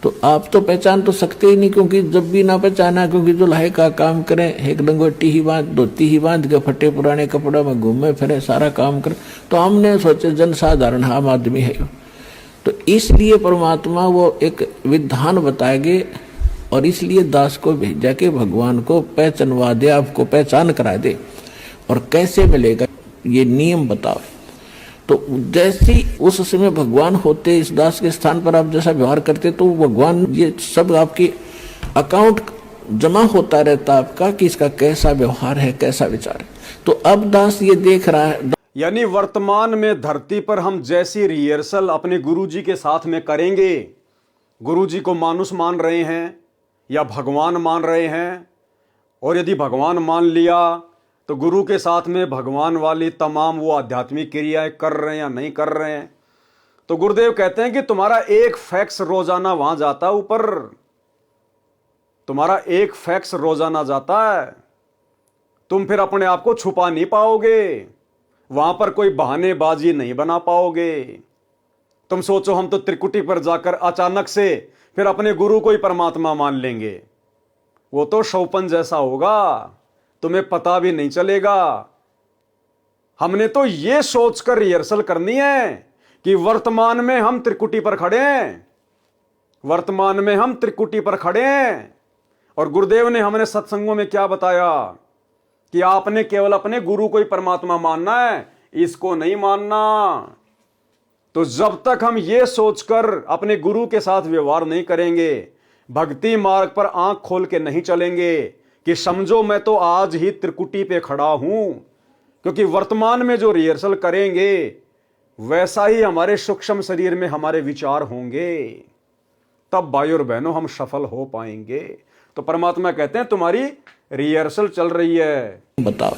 S2: तो आप तो पहचान तो सकते ही नहीं, क्योंकि जब भी ना पहचाना, क्योंकि जो लाहे का काम करें, एक लंगोटी ही बांध, धोती ही बांध के फटे पुराने कपड़े में घूमे फिरे, सारा काम करें, तो हमने सोचे जन साधारण आम आदमी है। तो इसलिए परमात्मा वो एक विधान बताएंगे और इसलिए दास को भेजा कि भगवान को पहचानवा दे, आपको पहचान करा दे। और कैसे मिलेगा ये नियम बताओ। तो जैसे उस समय भगवान होते इस दास के स्थान पर आप जैसा व्यवहार करते तो भगवान ये सब आपकी अकाउंट जमा होता रहता आपका कि इसका कैसा व्यवहार है, कैसा विचार है। तो अब दास ये देख रहा है,
S1: यानी वर्तमान में धरती पर हम जैसी रिहर्सल अपने गुरुजी के साथ में करेंगे, गुरुजी को मानुष मान रहे हैं या भगवान मान रहे हैं, और यदि भगवान मान लिया तो गुरु के साथ में भगवान वाली तमाम वो आध्यात्मिक क्रियाएं कर रहे हैं या नहीं कर रहे हैं, तो गुरुदेव कहते हैं कि तुम्हारा एक फैक्स रोजाना वहां जाता है ऊपर, तुम्हारा एक फैक्स रोजाना जाता है। तुम फिर अपने आप को छुपा नहीं पाओगे, वहां पर कोई बहानेबाजी नहीं बना पाओगे। तुम सोचो हम तो त्रिकुटी पर जाकर अचानक से फिर अपने गुरु को ही परमात्मा मान लेंगे, वो तो शौपन जैसा होगा, तुम्हें पता भी नहीं चलेगा। हमने तो ये सोचकर रिहर्सल करनी है कि वर्तमान में हम त्रिकुटी पर खड़े हैं, वर्तमान में हम त्रिकुटी पर खड़े हैं। और गुरुदेव ने हमने सत्संगों में क्या बताया कि आपने केवल अपने गुरु को ही परमात्मा मानना है, इसको नहीं मानना। तो जब तक हम ये सोचकर अपने गुरु के साथ व्यवहार नहीं करेंगे, भक्ति मार्ग पर आंख खोल के नहीं चलेंगे कि समझो मैं तो आज ही त्रिकुटी पे खड़ा हूं, क्योंकि वर्तमान में जो रिहर्सल करेंगे वैसा ही हमारे सूक्ष्म शरीर में हमारे विचार होंगे, तब भाई और बहनों हम सफल हो पाएंगे। तो परमात्मा कहते हैं तुम्हारी रिहर्सल चल रही है।
S2: बताओ।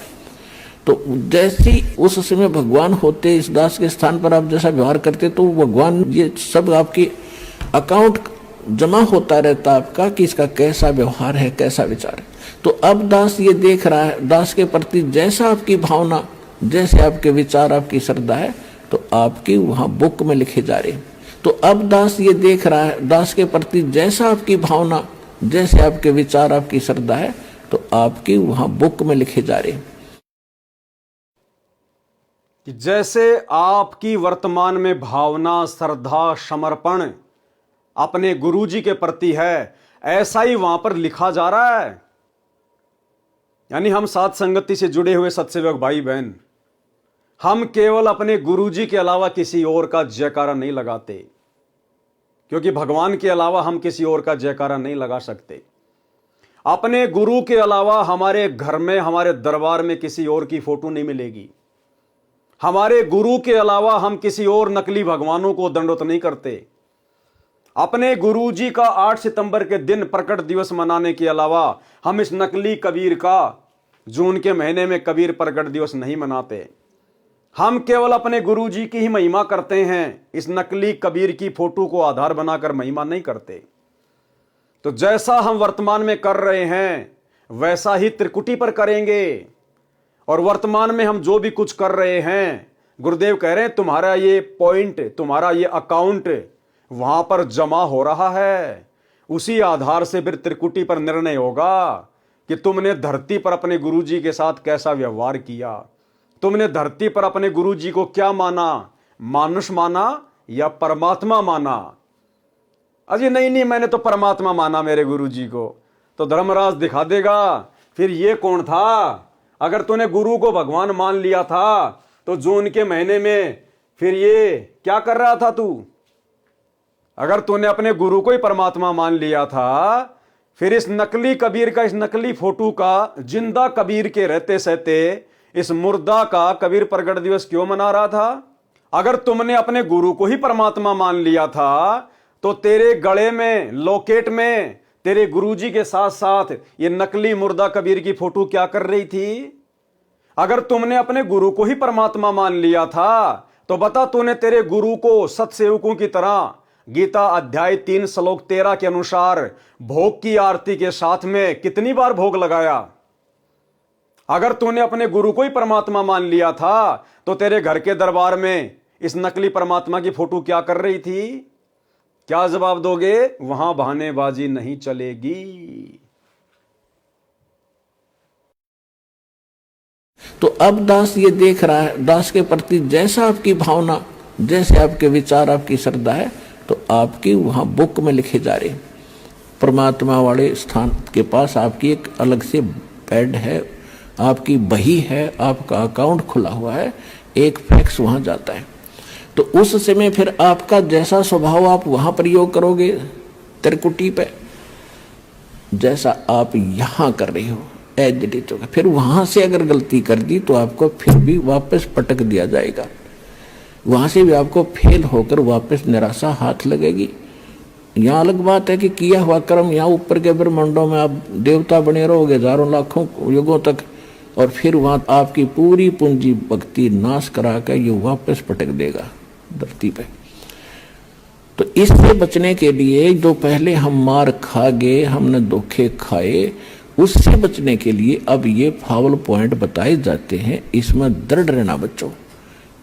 S2: तो जैसे उस समय भगवान होते इस दास के स्थान पर आप जैसा व्यवहार करते तो भगवान ये सब आपकी अकाउंट जमा होता रहता आपका कि इसका कैसा व्यवहार है, कैसा विचार है। तो अब दास ये देख रहा है, दास के प्रति जैसा आपकी भावना, जैसे आपके विचार, आपकी श्रद्धा है, तो आपकी वहां बुक में लिखे जा रहे हैं। तो अब दास ये देख रहा है, दास के प्रति जैसा आपकी भावना, जैसे आपके विचार, आपकी श्रद्धा है, तो आपकी वहां बुक में लिखे जा रहे हैं।
S1: कि जैसे आपकी वर्तमान में भावना, श्रद्धा, समर्पण अपने गुरुजी के प्रति है, ऐसा ही वहां पर लिखा जा रहा है। यानी हम साथ संगति से जुड़े हुए सत्सेवक भाई बहन, हम केवल अपने गुरुजी के अलावा किसी और का जयकारा नहीं लगाते, क्योंकि भगवान के अलावा हम किसी और का जयकारा नहीं लगा सकते। अपने गुरु के अलावा हमारे घर में, हमारे दरबार में किसी और की फोटो नहीं मिलेगी। हमारे गुरु के अलावा हम किसी और नकली भगवानों को दंडवत नहीं करते। अपने गुरुजी का 8 सितंबर के दिन प्रकट दिवस मनाने के अलावा हम इस नकली कबीर का जून के महीने में कबीर प्रकट दिवस नहीं मनाते। हम केवल अपने गुरुजी की ही महिमा करते हैं, इस नकली कबीर की फोटो को आधार बनाकर महिमा नहीं करते। तो जैसा हम वर्तमान में कर रहे हैं वैसा ही त्रिकुटी पर करेंगे। और वर्तमान में हम जो भी कुछ कर रहे हैं, गुरुदेव कह रहे हैं तुम्हारा ये पॉइंट, तुम्हारा ये अकाउंट वहां पर जमा हो रहा है। उसी आधार से फिर त्रिकुटी पर निर्णय होगा कि तुमने धरती पर अपने गुरुजी के साथ कैसा व्यवहार किया, तुमने धरती पर अपने गुरुजी को क्या माना, मानुष माना या परमात्मा माना। अजी नहीं मैंने तो परमात्मा माना मेरे गुरुजी को। तो धर्मराज दिखा देगा फिर ये कौन था। अगर तूने गुरु को भगवान मान लिया था तो जून के महीने में फिर ये क्या कर रहा था तू। अगर तूने अपने गुरु को ही परमात्मा मान लिया था, फिर इस नकली कबीर का, इस नकली फोटो का, जिंदा कबीर के रहते सहते इस मुर्दा का कबीर प्रगट दिवस क्यों मना रहा था। अगर तुमने अपने गुरु को ही परमात्मा मान लिया था तो तेरे गले में, लॉकेट में तेरे गुरुजी के साथ साथ ये नकली मुर्दा कबीर की फोटो क्या कर रही थी? अगर तुमने अपने गुरु को ही परमात्मा मान लिया था तो बता, तूने तेरे गुरु को सत्सेवकों की तरह गीता अध्याय 3 श्लोक 13 के अनुसार भोग की आरती के साथ में कितनी बार भोग लगाया? अगर तूने अपने गुरु को ही परमात्मा मान लिया था तो तेरे घर के दरबार में इस नकली परमात्मा की फोटो क्या कर रही थी? क्या जवाब दोगे? वहां बहानेबाजी नहीं चलेगी।
S2: तो अब दास ये देख रहा है, दास के प्रति जैसा आपकी भावना, जैसे आपके विचार, आपकी श्रद्धा है, तो आपकी वहां बुक में लिखे जा रहे। परमात्मा वाले स्थान के पास आपकी एक अलग से बेड है, आपकी बही है, आपका अकाउंट खुला हुआ है, एक फैक्स वहां जाता है। तो उस समय फिर आपका जैसा स्वभाव आप वहां प्रयोग करोगे त्रिकुटी पे, जैसा आप यहां कर रही हो एज इट इज होगा। फिर वहां से अगर गलती कर दी तो आपको फिर भी वापस पटक दिया जाएगा, वहां से भी आपको फेल होकर वापस निराशा हाथ लगेगी। यहाँ अलग बात है कि किया हुआ कर्म यहाँ ऊपर के ब्रह्मांडों में आप देवता बने रहोगे हजारों लाखों युगों तक, और फिर वहां आपकी पूरी पूंजी भक्ति नाश करा कर ये वापस पटक देगा धरती पे। तो इससे बचने के लिए जो पहले हम मार खा गए, हमने धोखे खाए, उससे बचने के लिए अब ये फावल पॉइंट बताए जाते हैं। इसमें दृढ़ रहना बच्चों,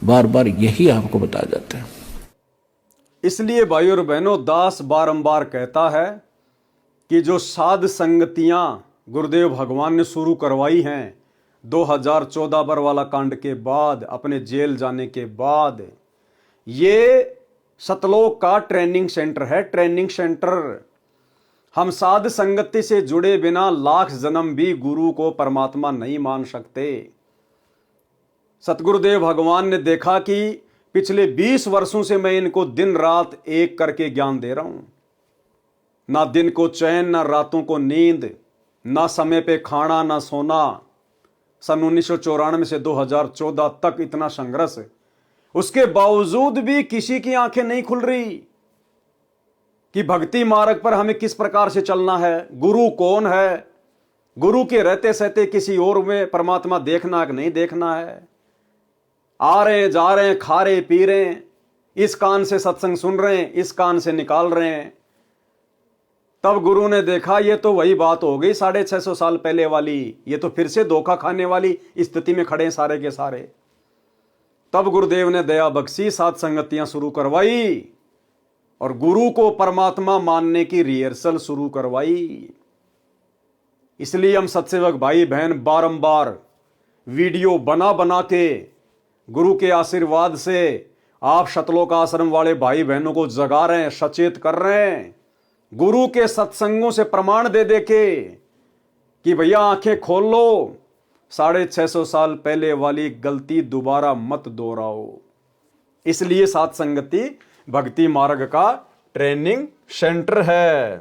S2: बार बार यही आपको बताया जाता है।
S1: इसलिए भाइयों और बहनों, दास बारंबार कहता है कि जो साध संगतियां गुरुदेव भगवान ने शुरू करवाई हैं 2014 बरवाला कांड के बाद, अपने जेल जाने के बाद, ये सतलोक का ट्रेनिंग सेंटर है। Training centre. हम साध संगति से जुड़े बिना लाख जन्म भी गुरु को परमात्मा नहीं मान सकते। सतगुरुदेव भगवान ने देखा कि पिछले 20 वर्षों से मैं इनको दिन रात एक करके ज्ञान दे रहा हूं, ना दिन को चैन, ना रातों को नींद, ना समय पे खाना, ना सोना। सन 1994 से 2014 तक इतना संघर्ष, उसके बावजूद भी किसी की आंखें नहीं खुल रही कि भक्ति मार्ग पर हमें किस प्रकार से चलना है, गुरु कौन है, गुरु के रहते सहते किसी और में परमात्मा देखना है कि नहीं देखना है। आ रहे हैं, जा रहे हैं, खा रहे पी रहे हैं, इस कान से सत्संग सुन रहे हैं, इस कान से निकाल रहे हैं। तब गुरु ने देखा ये तो वही बात हो गई 650 साल पहले वाली, ये तो फिर से धोखा खाने वाली स्थिति में खड़े हैं सारे के सारे। तब गुरुदेव ने दया बख्शी, साथ संगतियां शुरू करवाई और गुरु को परमात्मा मानने की रिहर्सल शुरू करवाई। इसलिए हम सत्सेवक भाई बहन बारंबार वीडियो बना बना के गुरु के आशीर्वाद से आप सतलोक आश्रम वाले भाई बहनों को जगा रहे हैं, सचेत कर रहे हैं, गुरु के सत्संगों से प्रमाण दे दे के कि भैया आंखें खोल लो, 650 साल पहले वाली गलती दोबारा मत दोहराओ। इसलिए साथ संगति भक्ति मार्ग का ट्रेनिंग सेंटर है।